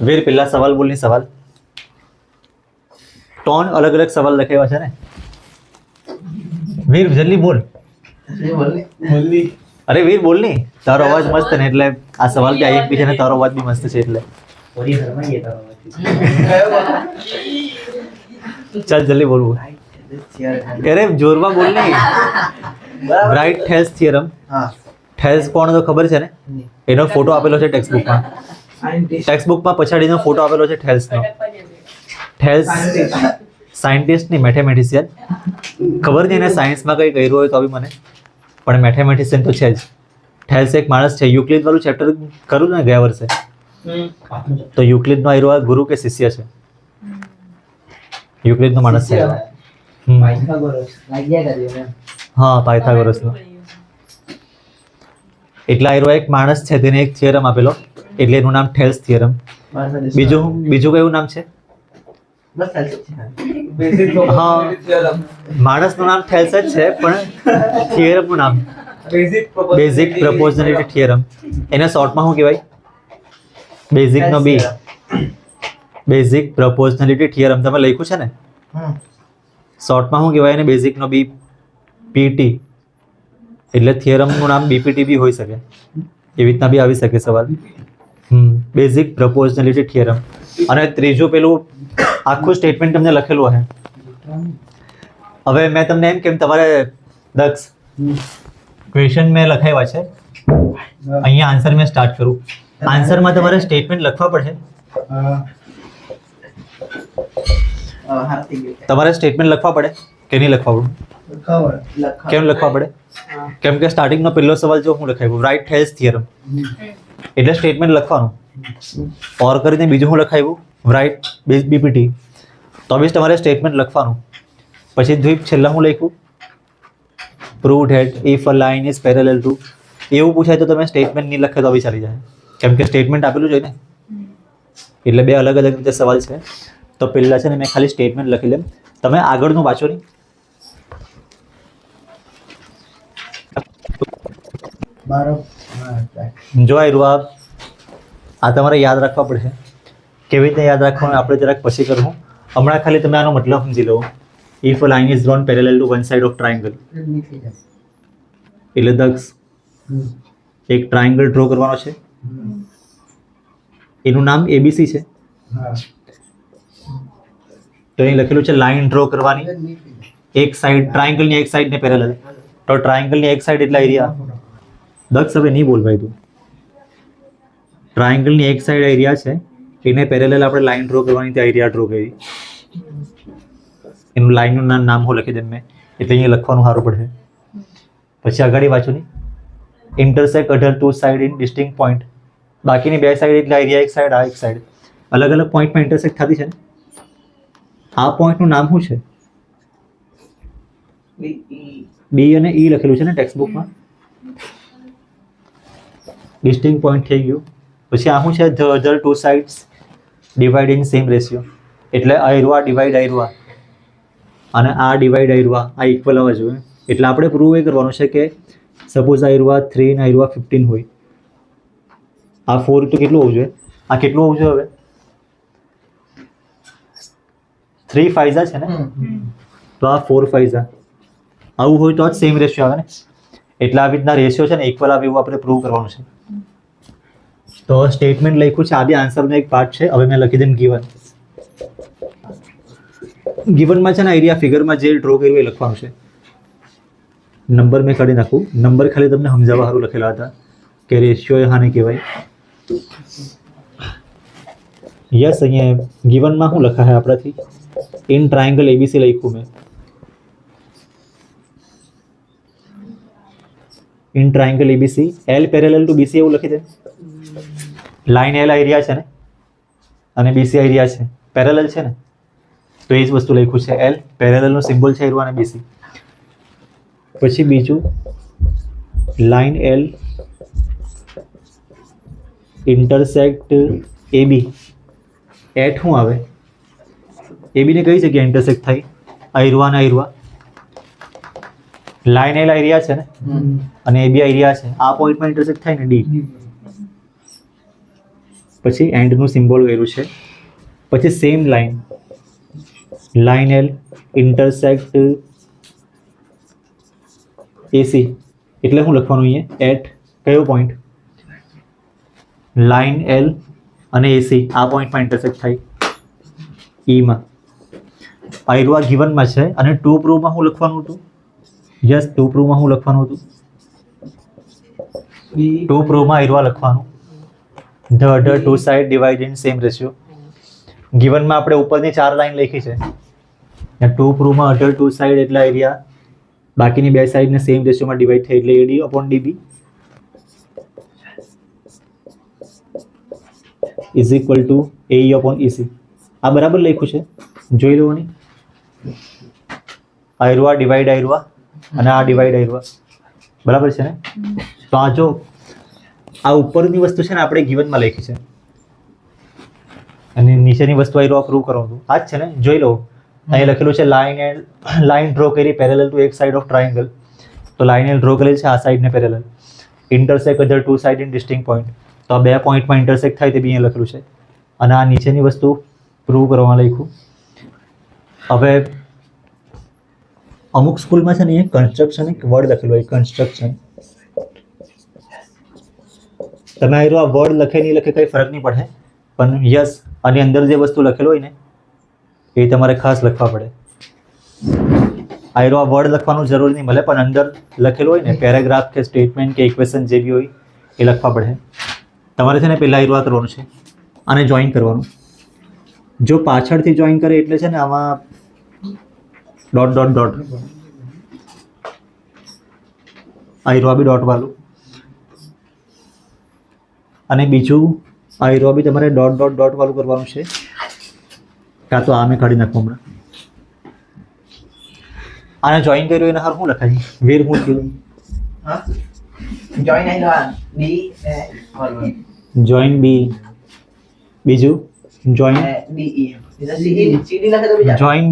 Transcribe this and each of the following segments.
વીર પેલા સવાલ બોલની સવાલ ત્રણ અલગ અલગ સવાલ લખાવ્યા છે ને વીર જલ્દી બોલ અરે વીર બોલ ની તારો અવાજ મસ્ત ને એટલે આ સવાલ બી એક બી છે ને તારો અવાજ બી મસ્ત છે એટલે ચાલ જલ્દી બોલવું અરે જોરમાં બોલ નહીં બ્રાઇટ થેલ્સ થિયરમ થેલ્સ કોણ તો ખબર છે ને એનો ફોટો આપેલો છે ટેક્સ્ટબુકમાં પછાડીનો ફોટો આપેલો છે થેલ્સનો થેલ્સ સાયન્ટિસ્ટ ની મેથેમેટિશિયન ખબર નહીં એને સાયન્સમાં કંઈ કર્યું હોય તો બી મને પણ મેથેમેટિશિયન તો છે જ થેલ્સ એક માણસ છે યુક્લિડ વાળું ચેપ્ટર કરું ને ગયા વર્ષે તો યુક્લિડનો આયરો ગુરુ કે શિષ્ય છે યુક્લિડનો માણસ છે હા પાયથાગોરસનો એટલે આયરો એક માણસ છે તેને એક થિયરમ આપેલો એટલે એનું નામ થેલ્સ થિયરમ બીજું કયું નામ છે હા માણસનું નામ થેલ્સ જ છે પણ થિયરમનું નામ બેઝિક પ્રપોઝિશનાલિટી થિયરમ એને શોર્ટમાં શું કહેવાય બેઝિકનો બી બેઝિક પ્રપોઝિશનાલિટી થિયરમ તમે લખ્યું છે ને શોર્ટમાં શું કહેવાય એને બેઝિકનો બી પીટી એટલે થિયરમનું નામ બીપીટી બી હોઈ શકે એવી રીતના બી આવી શકે સવાલ બેઝિક પ્રપોઝિશનાલિટી થિયરમ અને ત્રીજું પેલું આખું સ્ટેટમેન્ટ તમને લખેલું હશે હવે મેં તમને એમ કેમ તમારે દક્ષ ક્વેશ્ચન મેં લખાવ્યા છે અહીંયા આન્સર મેં સ્ટાર્ટ કરું આન્સરમાં તમારે સ્ટેટમેન્ટ લખવા પડશે તમારે સ્ટેટમેન્ટ લખવા પડે કે નહીં લખવા પડે કેમ લખવા પડે કેમ કે સ્ટાર્ટિંગનો પહેલો સવાલ જો હું લખાવ્યું રાઇટ થેલ્સ થિયરમ એટલે સ્ટેટમેન્ટ લખવાનું ઓર કરીને બીજું હું લખાવ્યું રાઇટ બીપીટી તો બી તમારે સ્ટેટમેન્ટ લખવાનું પછી દ્વીપ છેલ્લા હું લખ્યું prove that if a line is parallel to એવું પૂછાય તો તમે સ્ટેટમેન્ટ નહીં લખે તો બી ચાલી જાય કેમ કે સ્ટેટમેન્ટ આપેલું જોઈએ ને એટલે બે અલગ અલગ રીતે સવાલ છે તો પહેલાં છે ને મેં ખાલી સ્ટેટમેન્ટ લખી લેમ તમે આગળનું વાંચો નહીં જો આ તમારે યાદ રાખવા પડશે કેવી રીતે યાદ રાખવાનું આપણે જરાક પછી કરું હમણાં ખાલી તમે આનો મતલબ સમજી લો if a line is drawn parallel to one side of triangle એટલે દક્ષ એક ટ્રાયંગલ ડ્રો કરવાનો છે એનું નામ એબીસી છે તો અહીં લખેલું છે લાઇન ડ્રો કરવાની એક સાઈડ ટ્રાયંગલની એક સાઈડ ને પેરેલલ તો ટ્રાયંગલની એક સાઈડ એટલે એરિયા દક્ષ હવે નહીં બોલ ભાઈ તું ટ્રાયંગલની એક સાઈડ એરિયા છે એને પેરેલલ આપણે લાઇન ડ્રો કરવાની ત્યાં એરિયા ડ્રો કરી એનું લાઇનનું નામ હું લખી દે મેં એટલે અહીંયા લખવાનું સારું પડશે પછી આગળ વાંચો નહીં intersect other two side in distinct point બાકીની બે સાઈડ એટલે એરિયા એક સાઈડ આ એક સાઈડ અલગ અલગ પોઈન્ટમાં ઇન્ટરસેક્ટ થતી છે ને આ પોઈન્ટનું નામ શું છે બી અને ઈ લખેલું છે ને ટેક્સ્ટબુકમાં ડિસ્ટિંક્ટ પોઈન્ટ થઈ ગયું પછી આ શું છે the other two sides divide in same ratio એટલે આયરવા ડિવાઈડ આયરવા અને આ ડિવાઈડ આયરવા આ ઇક્વલ આવવા જોઈએ એટલે આપણે પ્રૂવ એ કરવાનું છે કે સપોઝ આયરવા 3 અને આયરવા 15 હોય આ 4 તો કેટલું હોવું જોઈએ આ કેટલું હોવું જોઈએ હવે 3 ફાઈઝા છે ને તો આ 4 ફાઈઝા આવું હોય તો જ સેમ રેશિયો આવે ને એટલે આવી રીતના રેશિયો છે ને ઇક્વલ આવે એવું આપણે પ્રૂવ કરવાનું છે તો સ્ટેટમેન્ટ લખ્યું છે આ બી આન્સરનો એક પાર્ટ છે હવે મેં લખી દેમ ગિવનમાં છે ને એરિયા ફિગરમાં જે ડ્રો કર્યું એ લખવાનું છે નંબર મેં કાઢી નાખું નંબર ખાલી તમને સમજાવવા સારું લખેલા હતા કે રેશિયો એ હાને કહેવાય યસ અહીંયા ગિવનમાં શું લખાય આપણાથી ઇન ટ્રાયંગલ એબીસી લખ્યું મેં in triangle ABC L parallel to BC એવું લખી દે લાઇન એલ એરિયા છે ને અને બીસી એરિયા છે પેરેલલ છે ને તો એ જ વસ્તુ લખ્યું છે એલ પેરેલલનો સિમ્બોલ છે એરવા અને બીસી પછી બીજું line L intersect AB at શું આવે એબીને કઈ જગ્યાએ ઇન્ટરસેક્ટ થાય આયરવા ને આયરવા લાઇન એલ એરિયા છે ને અને એબી એરિયા છે આ પોઈન્ટમાં ઇન્ટરસેક્ટ થાય ને ડી પછી એન્ડનું સિમ્બોલ કર્યું છે. પછી સેમ લાઇન એલ ઇન્ટરસેક્ટ એસી, એટલે શું લખવાનું અહીંયા? એટ કયો પોઈન્ટ? લાઇન એલ અને એસી આ પોઈન્ટમાં ઇન્ટરસેક્ટ થાય ઈમાં. આયરું આ ગિવનમાં છે અને ટુ પ્રૂવમાં શું લખવાનું હતું? યસ, ટુ પ્રૂવમાં શું લખવાનું હતું? ટુ પ્રૂવમાં આયરું લખવાનું the other two side divide in same ratio. ગિવનમાં આપણે ઉપરની 4 લાઈન લખી છે અને ટુ પ્રૂવમાં અધર ટુ સાઇડ એટલે એરિયા બાકીની 2 સાઈડને સેમ રેશિયોમાં ડિવાઈડ થાય એટલે AD upon DB is equal to AE upon EC. આ બરાબર લખ્યું છે, જોઈ લેવાની. આયરવા ડિવાઈડ આયરવા અને આ ડિવાઈડ આયરવા બરાબર છે ને? તો આ જો આ ઉપરની વસ્તુ છે ને આપણે ગિવનમાં લખી છે અને નીચેની વસ્તુ આયરવા પ્રૂવ કરવાનું આ જ છે ને? જોઈ લો, અહીંયા લખેલું છે લાઇન ડ્રો કરી પેરેલલ ટુ એક સાઇડ ઓફ ટ્રાયંગલ. તો લાઇન ડ્રો કરેલ છે આ સાઈડને parallel. Intersect other two side in distinct point. તો આ 2 પોઈન્ટમાં ઇન્ટરસેક્ટ થાય તે બી અહીંયા લખેલું છે અને આ નીચેની વસ્તુ પ્રૂવ કરવામાં લખ્યું. હવે અમુક સ્કૂલમાં છે ને એ કન્સ્ટ્રક્શન એક વર્ડ લખેલું હોય, કન્સ્ટ્રક્શન. તમે આ વર્ડ લખે નહીં લખે કંઈ ફરક નહીં પડે, પણ યસ આની અંદર જે વસ્તુ લખેલું હોય ને એ તમારે ખાસ લખવા પડે. આ વર્ડ લખવાનું જરૂર નહીં મળે, પણ અંદર લખેલું હોય ને પેરેગ્રાફ કે સ્ટેટમેન્ટ કે ઇક્વેશન જે બી હોય એ લખવા પડે. તમારે છે ને પહેલાં આ કરવાનું છે અને જોઈન કરવાનું. જો પાછળથી જોઈન કરે એટલે છે ને આમાં ડોટ ડોટ ડોટ આયરો બી ડોટ વાળું અને બીજું આયરો બી તમારે ડોટ ડોટ ડોટ વાળું કરવાનું છે. કાં તો આમે કાઢી નાખવું હમણાં. આને જોઈન કર્યું એના હાર શું લખાય? વેર હું થયું જોઈન બી, બીજું જોઈન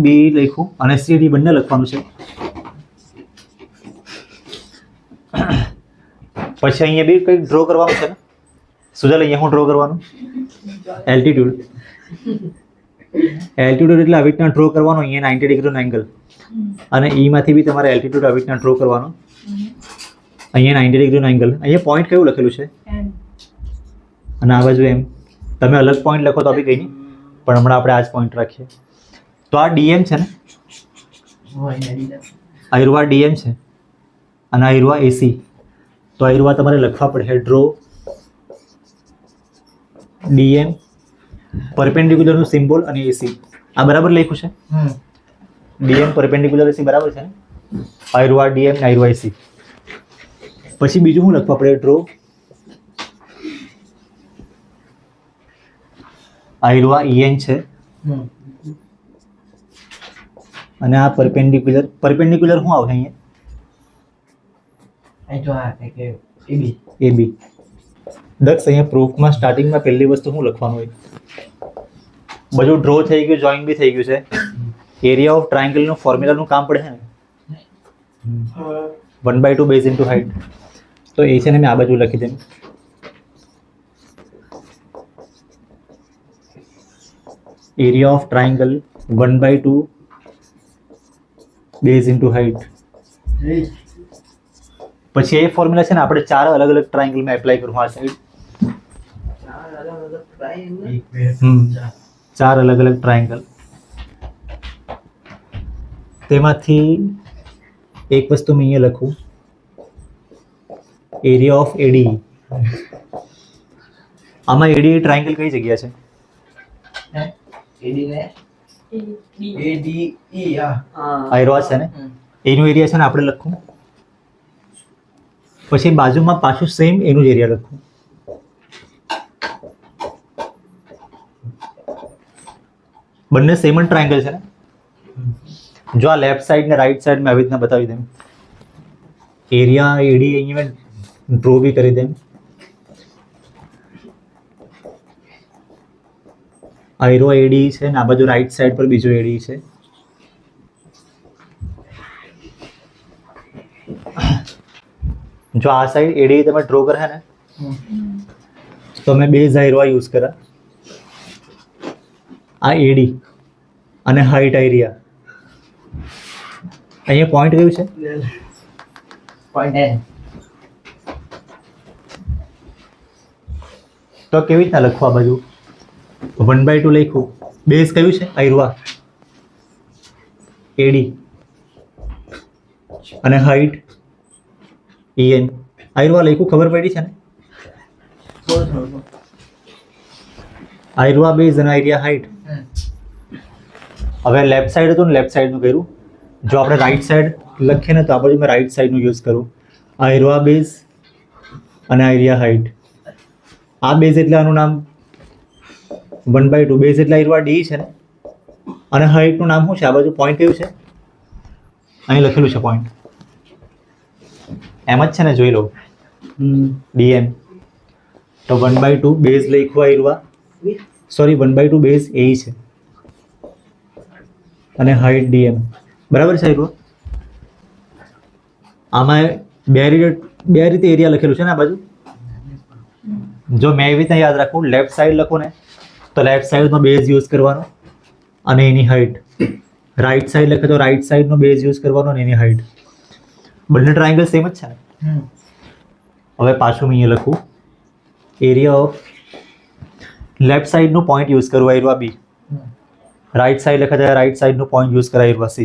બી લખ્યું અને સીડી બંને લખવાનું છે. પછી અહીંયા બી કંઈક ડ્રો કરવાનું છે ને સુજલ? અહીંયા શું ડ્રો કરવાનું? એલ્ટિટ્યુડ. એલ્ટિટ્યુડ એટલે આવી રીતના ડ્રો કરવાનો. અહીંયા 90 ડિગ્રીનો એંગલ અને ઈમાંથી બી તમારે એલ્ટિટ્યુડ આવી રીતના ડ્રો કરવાનો. અહીંયા 90 ડિગ્રીનો એંગલ. અહીંયા પોઈન્ટ કયું લખેલું છે? અને આ બાજુ એમ. તમે અલગ પોઈન્ટ લખો તો બી કંઈ નહીં, પણ હમણાં આપણે આ જ પોઈન્ટ રાખીએ. તો આ ડીએમ છે ને? આયરવા ડીએમ છે અને આયરવા એસી. તો આયરવા તમારે લખવા પડે ડ્રો ડીએમ પરપેન્ડિક્યુલરનું સિમ્બોલ અને એસી. આ બરાબર લખ્યું છે? ડીએમ પરપેન્ડિક્યુલર એસી બરાબર છે ને? આયરવા ડીએમ ને આયરવા એસી. પછી બીજું શું લખવા પડે? ડ્રો આયરવા ઈએન છે અને આ પરપેન્ડિક્યુલર. પરપેન્ડિક્યુલર શું આવે અહીંયા? એબી. દક્ષ અહીંયા પ્રૂફમાં સ્ટાર્ટિંગમાં પહેલી વસ્તુ શું લખવાનું હોય? બધું ડ્રો થઈ ગયું, જોઈન બી થઈ ગયું છે. એરિયા ઓફ ટ્રાયંગલનું ફોર્મ્યુલાનું કામ પડે છે ને 1/2 બેઝ ઇન્ટુ હાઇટ. તો એ છે ને મેં આ બાજુ લખી દઉં. Area of triangle 1/2 base into height. પછી એ ફોર્મ્યુલા છે ને આપણે 4 અલગ અલગ ટ્રાયંગલમાં એપ્લાય કરવું. આ સાઈડ 4 અલગ અલગ ટ્રાયંગલ. તેમાંથી એક વસ્તુ મેં અહીંયા લખું, એરિયા ઓફ એડી. આમાં એડી ટ્રાયંગલ કઈ જગ્યા છે? આયરો છે ને એનું એરિયા છે ને આપણે લખું. પછી બાજુમાં પાછું સેમ એનું જ એરિયા લખું. બંને સેમ જ ટ્રાયંગલ છે ને? જો આ લેફ્ટ સાઈડ ને રાઈટ સાઈડ મેં આવી રીતના બતાવી દઉં. એરિયા એડી અહીંયા મેં ડ્રો બી કરી દઉં. આયરો એડી છે ને આ બાજુ રાઈટ સાઈડ પર બીજો એડી છે. જો આ સાઈડ એડી તમે ડ્રો કરે ને તો મેં બેઝ આયરવા યુઝ કર્યા. આ એડી અને હાઈટ આયરિયા. અહીંયા પોઈન્ટ કયું છે? Point N. તો કેવી રીતના લખવા બાજુ 1/2 લખ્યું. બેઝ કયું છે? આયરવા એડી અને હાઈટ EN. આયરવા લખ્યું, ખબર પડી છે ને? આયરવા બેઝ અને આયરિયા હાઈટ. હવે લેફ્ટ સાઈડ હતું ને લેફ્ટ સાઈડનું કર્યું. જો આપણે રાઈટ સાઈડ લખીએ ને તો આ બાજુ મેં રાઈટ સાઈડનું યુઝ કરું. આયરવા બેઝ અને આયરિયા હાઈટ. આ બેઝ એટલે આનું નામ 1/2. બેઝ એટલે આયરવા ડી છે ને, અને હાઈટનું નામ શું છે? આ બાજુ પોઈન્ટ કયું છે? અહીં લખેલું છે પોઈન્ટ. એમ જ છે ને, જોઈ લો. DM. તો 1/2 બેઝ લખ્યું આયરવા, સોરી 1/2 બેઝ એ છે અને હાઈટ DM. બરાબર છે આયરવા? આમાં બે રીતે એરિયા લખેલું છે ને આ બાજુ. જો મેં એવી રીતે યાદ રાખું, લેફ્ટ સાઈડ લખું ને તો લેફ્ટ સાઈડનો બેઝ યુઝ કરવાનો અને એની હાઈટ. રાઈટ સાઈડ લખે તો રાઈટ સાઈડનો બેઝ યુઝ કરવાનો અને એની હાઈટ. બંને ટ્રાયંગલ સેમ જ છે ને. હવે પાછું મેં અહીંયા લખું, એરિયા ઓફ લેફ્ટ સાઈડનું પોઈન્ટ યુઝ કરવું આયરવા B. રાઈટ સાઈડ લખે તો રાઈટ સાઈડનું પોઈન્ટ યુઝ કરાય આયરવા C.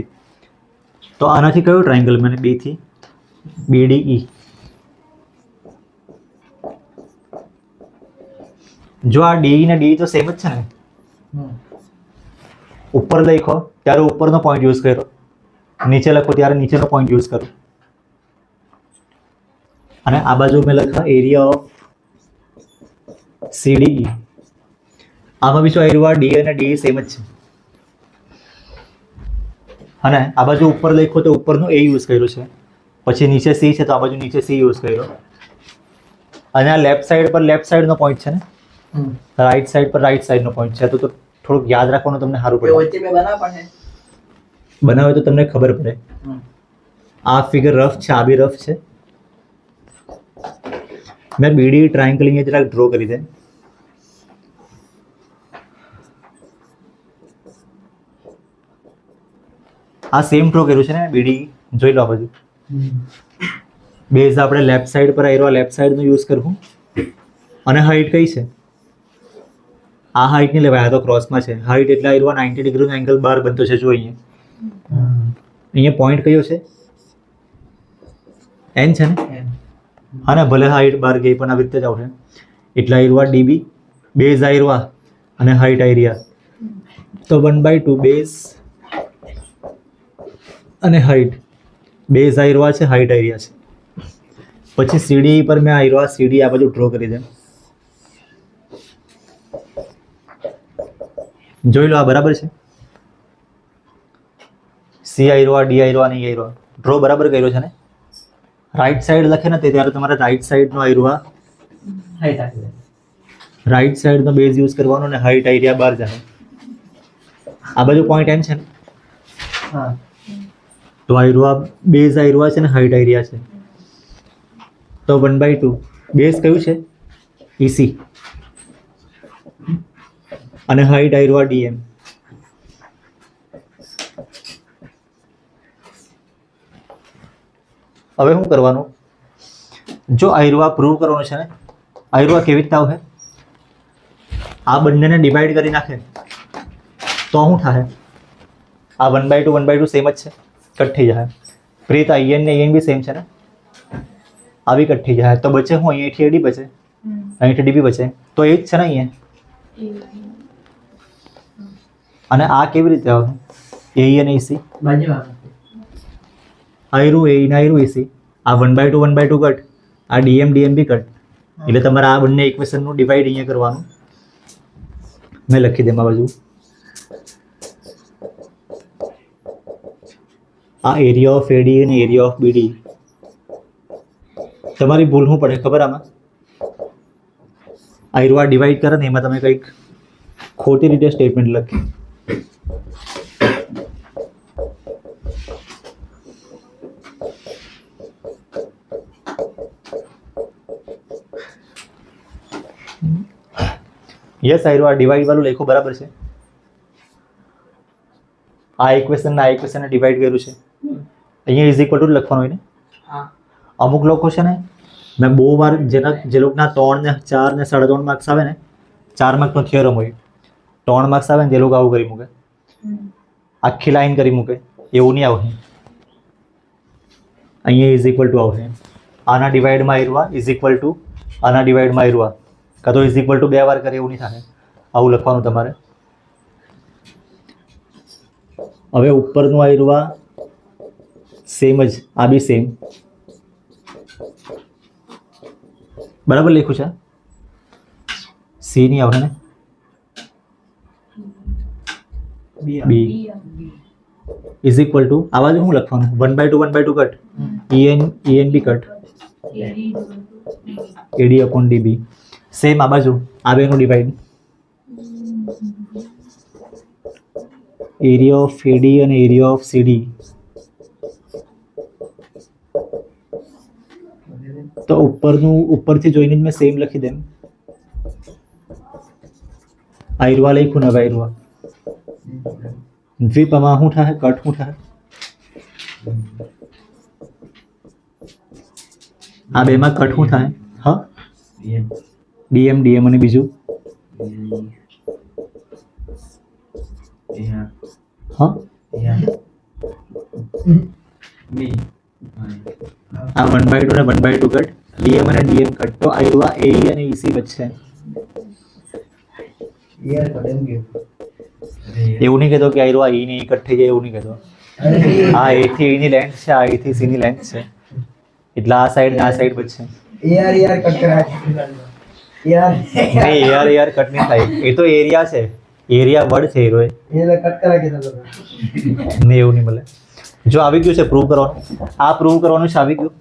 તો આનાથી કયું ટ્રાયંગલ મને? B થી BDE. જો આ DE ને DE તો સેમ જ છે ને. ઉપર લખો ત્યારે ઉપરનો પોઈન્ટ યુઝ કર્યો, નીચે લખો ત્યારે નીચેનો પોઈન્ટ યુઝ કરો. અને આ બાજુ મેં લખા એરિયા ઓફ CDE. આમાં બી જો આયરવા D અને DE સેમ જ છે. અને આ બાજુ ઉપર લખો તો ઉપરનો A યુઝ કર્યો છે, પછી નીચે C છે તો આ બાજુ નીચે C યુઝ કર્યો. અને આ લેફ્ટ સાઈડ પર લેફ્ટ સાઈડનો પોઈન્ટ છે ને, રાઈટ સાઈડ પર રાઈટ સાઈડનો પોઈન્ટ છે. તો થોડુંક યાદ રાખવાનું તમને સારું પડે. બનાવે તો તમને ખબર પડે. આ ફિગર રફ છે, આ બી રફ છે. મેં BD ટ્રાયંગલ અહીંયા જરાક ડ્રો કરી દે. આ સેમ ડ્રો કર્યું છે ને BD. જોઈ લો આ બાજુ. બેઝ આપણે લેફ્ટ સાઈડ પર આયરવા લેફ્ટ સાઈડનો યુઝ કરવું. અને હાઈટ કઈ છે? આ હાઈટ નહીં લેવાય, આ તો ક્રોસમાં છે. હાઈટ એટલે આયરવા 90 ડિગ્રીનો એંગલ બહાર બનતો છે. જો અહીંયા પોઈન્ટ કયો છે? N છે ને. હા ને, ભલે હાઈટ બહાર ગઈ પણ આવી રીતે જ આવશે. એટલે આયરવા DB, બેઝ આયરવા અને હાઈટ આયરિયા. તો 1/2 બેઝ અને હાઈટ. બેઝ આયરવા છે, હાઈટ આયરિયા છે. પછી CDE પર મેં આયરવા CD આ બાજુ ડ્રો કરી દે. જોઈ લો, આ બરાબર છે. C આયરવા, D આયરવા અને E આયરવા ડ્રો બરાબર કર્યો છે ને. રાઈટ સાઈડ લખે ને ત્યારે તમારે રાઈટ સાઈડનો આયરવા રાઈટ સાઈડનો બેઝ યુઝ કરવાનો અને હાઈટ આયરિયા બહાર જાય. આ બાજુ પોઈન્ટ M છે ને. તો આયરવા બેઝ આયરવા છે ને હાઈટ આયરિયા છે. તો 1/2 બેઝ કયું છે? EC અને હાઈટ આયરવા DM. હવે શું કરવાનું? જો આયરવા પ્રૂવ કરવાનું છે ને, આયરવા કેવી રીતના આવે? આ બંનેને ડિવાઈડ કરી નાખે તો શું થાય? આ 1/2 સેમ જ છે, કટ થઈ જાય. પ્રીત IN ને EN બી સેમ છે ને, આવી કટ થઈ જાય. તો બચે હું અહીંયાથી AD બચે, અહીંથી DB બચે. તો એ જ છે ને અહીંયા. અને આ કેવી રીતે આવે? AE અને EC આયરું AE ને આયરું EC. આ 1/2 કટ, આ DM બી કટ. એટલે તમારે આ બંને ઇક્વેશનનું ડિવાઈડ અહીંયા કરવાનું. મેં લખી દે આ બાજુ. આ એરિયા ઓફ AD અને એરિયા ઓફ BD. તમારી ભૂલ શું પડે ખબર? આમાં આયરવા ડિવાઈડ કરે ને એમાં તમે કંઈક ખોટી રીતે સ્ટેટમેન્ટ લખી. યસ આયરો આ ડિવાઈડ વાળું લખ્યું બરાબર છે. આ ઇક્વેશન ના ઇક્વેશન ડિવાઈડ કર્યું છે. અહીંયા ઇઝ ઇક્વલ ટુ લખવાનું હોય ને. હા. અમુક લોકો છે ને મેં બહુ વાર જે લોકોના 3 ને 4 ને 3.5 માર્ક્સ આવે ને 4 માર્કનો થિયરમ હોય 3 માર્ક્સ આવે ને તે લોકો આવું કરી મૂકે આખી લાઈન કરી મૂકે એવું નહીં આવે. અહીંયા ઇઝ ઇક્વલ ટુ આવશે. આના ડિવાઈડમાં આયરવા ઇઝ ઇક્વલ ટુ આના ડિવાઈડમાં આયરવા કાં તો ઇઝ ઇક્વલ ટુ 2 વાર કરે એવું નહીં થાય. આવું લખવાનું તમારે. હવે ઉપરનું આયરવા સેમ જ આ બી સેમ બરાબર લખ્યું છે. સી નહીં આવે ને બી ઇઝ ઇક્વલ ટુ આ બાજુ શું લખવાનું 1/2 cut en B cut AD upon DB same આ બાજુ આ બેનું ડિવાઈડ એરિયા ઓફ AD અને એરિયા ઓફ CD તો ઉપરથી જોઈને જ મેં સેમ લખી દેમ. આયરવા લખ્યું ને હવે આયરવા દ્વીપમાં શું થાય કટ શું થાય આ બેમાં કટ શું થાય હા ડીએમ અને બીજું હા આ 1/2 ને 1/2 કટ ડીએમ અને ડીએમ કટ તો આયરવા AE અને EC વચ્ચે એવું નહીં કહેતો કે આયરવા E ની કટ થઈ જાય એવું નહીં કહેતો. આ A થી E ની લેન્થ છે આ E થી C ની લેન્થ છે એટલે આ સાઈડ ને આ સાઈડ વચ્ચે યાર કટ કરા યાર નહીં યાર કટ નહીં થાય એ તો એરિયા છે એરિયા વર્ડ છે હીરો એ કટ કરા કે નહીં એવું નહીં મળે. જો આવી ગયું છે પ્રૂવ કરવાનું આ પ્રૂવ કરવાનું છે આવી ગયું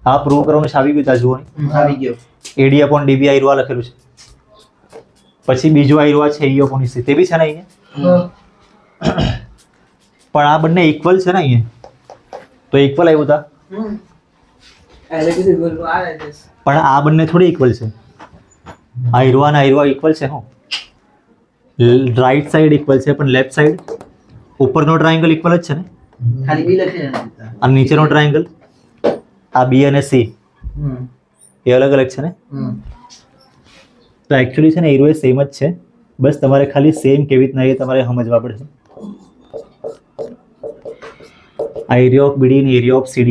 આ પ્રૂવ કરવાનું છે આવી ગયું ત્યાં જુઓ આવી ગયો AD upon DB આયરવા લખેલું છે. પછી બીજું આયરવા છે E upon EC તે બી છે ને અહીંયા પણ આ બંને ઇક્વલ છે ને અહીંયા તો ઇક્વલ આવ્યું હતા પણ આ બંને થોડી ઇક્વલ છે. આયરવા અને આયરવા ઇક્વલ છે હું રાઈટ સાઈડ ઇક્વલ છે પણ લેફ્ટ સાઈડ ઉપરનો ટ્રાયેંગલ ઇક્વલ જ છે ને ખાલી બી લખી અને નીચેનો ટ્રાયેંગલ આ B અને C એ અલગ અલગ છે ને તો એકચ્યુઅલી છે ને એરો એ સેમ જ છે બસ તમારે ખાલી સેમ કેવી રીતના એ તમારે સમજવા પડશે. આ એરિયા ઓફ BD અને area of CD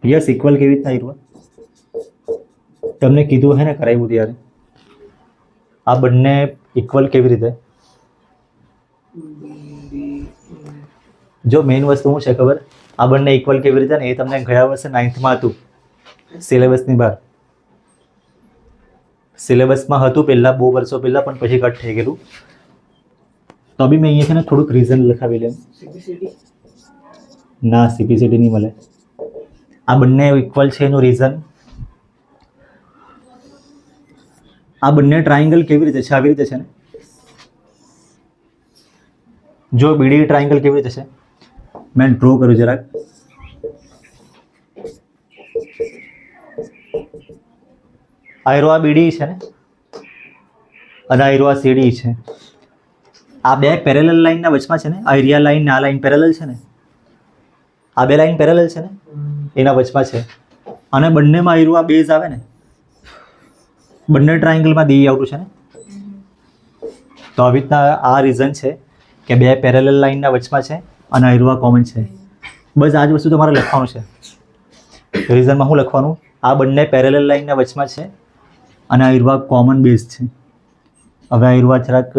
yes equal કેવી રીતના એરો તમને કીધું હે ને કરાવ્યું ત્યારે આ બંને ઇક્વલ કેવી રીતે જો મેઇન વસ્તુ શું છે ખબર આ બંને ઇક્વલ કેવી રીતે ને એ તમને ગયા વર્ષે 9th માં હતું સિલેબસની બહાર સિલેબસમાં હતું પહેલાં બહુ વર્ષો પહેલાં પણ પછી કટ થઈ ગયેલું તો બી મેં અહીંયા છે ને થોડુંક રીઝન લખાવી લેમ ના CPCD નહીં મળે. આ બંને ઇક્વલ છે એનું રીઝન આ બંને ટ્રાયેંગલ કેવી રીતે છે આવી રીતે છે ને જો BD ટ્રાયેંગલ કેવી રીતે છે મેં ડ્રો કર્યું જરાક આયરવા BD છે ને અને આયરવા CD છે આ બે પેરેલલ લાઈનના વચમાં છે ને આયરિયા લાઈન ને આ લાઈન પેરેલલ છે ને આ બે લાઈન પેરેલલ છે ને એના વચમાં છે અને બંનેમાં આયરવા બેઝ આવે ને બંને ટ્રાયેંગલમાં દી આવતું છે ને તો આવી રીતના આ રીઝન છે કે બે પેરેલલ લાઈનના વચમાં છે અને આયરવા કોમન છે. બસ આ જ વસ્તુ તમારે લખવાનું છે રીઝનમાં શું લખવાનું આ બંને પેરેલલ લાઈનના વચમાં છે અને આયરવા કોમન બેઝ છે. હવે આયરવા જરાક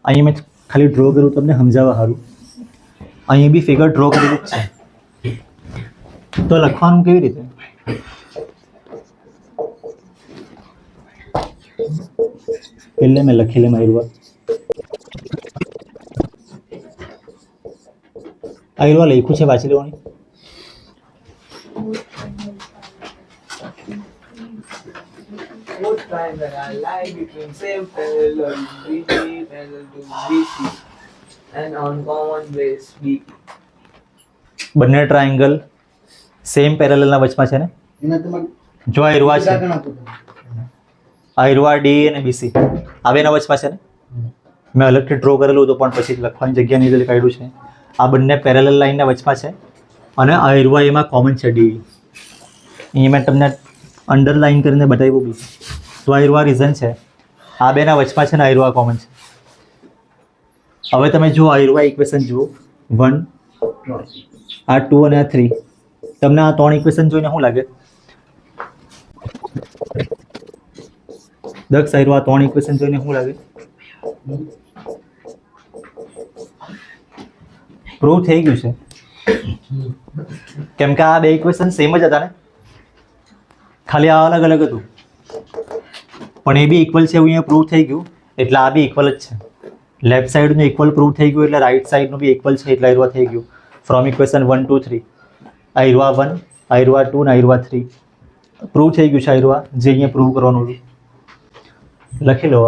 અહીંયા મેં ખાલી ડ્રો કર્યું તમને સમજાવવા સારું અહીંયા બી ફિગર ડ્રો કરેલું જ છે તો લખવાનું કેવી રીતે પહેલે મેં લખી લેમ આયરવા લખ્યું છે વાંચી લેવાની Both triangles are lie between same parallel BD parallel to BC and on common base B. બંને ટ્રાયેંગલ સેમ પેરેલલના વચમાં છે ને જો આ ઈરવા છે, આ ઈરવા ડી અને બીસી આ બેના વચમાં છે ને, મેં અલગથી ડ્રો કરેલું હતું પણ પછી લખવાની જગ્યા નહીં એટલે કાઢ્યું છે. આ બંને પેરેલલ લાઈનના વચમાં છે અને આ ઈરવા એમાં કોમન છે ડી. અહીંયા મેં તમને અંડરલાઈન કરીને બતાવ્યું બી. તો આ ઈરવા રીઝન છે, આ બેના વચમાં છે ને આ ઈરવા કોમન છે. હવે તમે જુઓ આ ઈરવા ઇક્વેશન જુઓ 1 આ 2 અને આ 3. તમને આ 3 ઇક્વેશન જોઈને શું લાગે? દક્ષ આ ઈરવા 3 ઇક્વેશન જોઈને શું લાગે? પ્રૂવ થઈ ગયું છે કેમ કે આ બે ઇક્વેશન સેમ જ હતા ને, ખાલી આ અલગ અલગ હતું પણ એ બી ઇક્વલ છે એવું અહીંયા પ્રૂવ થઈ ગયું. એટલે આ બી ઇક્વલ જ છે. લેફ્ટ સાઈડનું ઇક્વલ પ્રૂવ થઈ ગયું એટલે રાઈટ સાઈડનું બી ઇક્વલ છે એટલે ઈરવા થઈ ગયું. ફ્રોમ ઇક્વેશન 1 2 3 આ ઈરવા 1 આ ઈરવા 2 ને આ ઈરવા 3 પ્રૂવ થઈ ગયું છે. આ ઈરવા જે અહીંયા પ્રૂવ કરવાનું હતું લખી લો.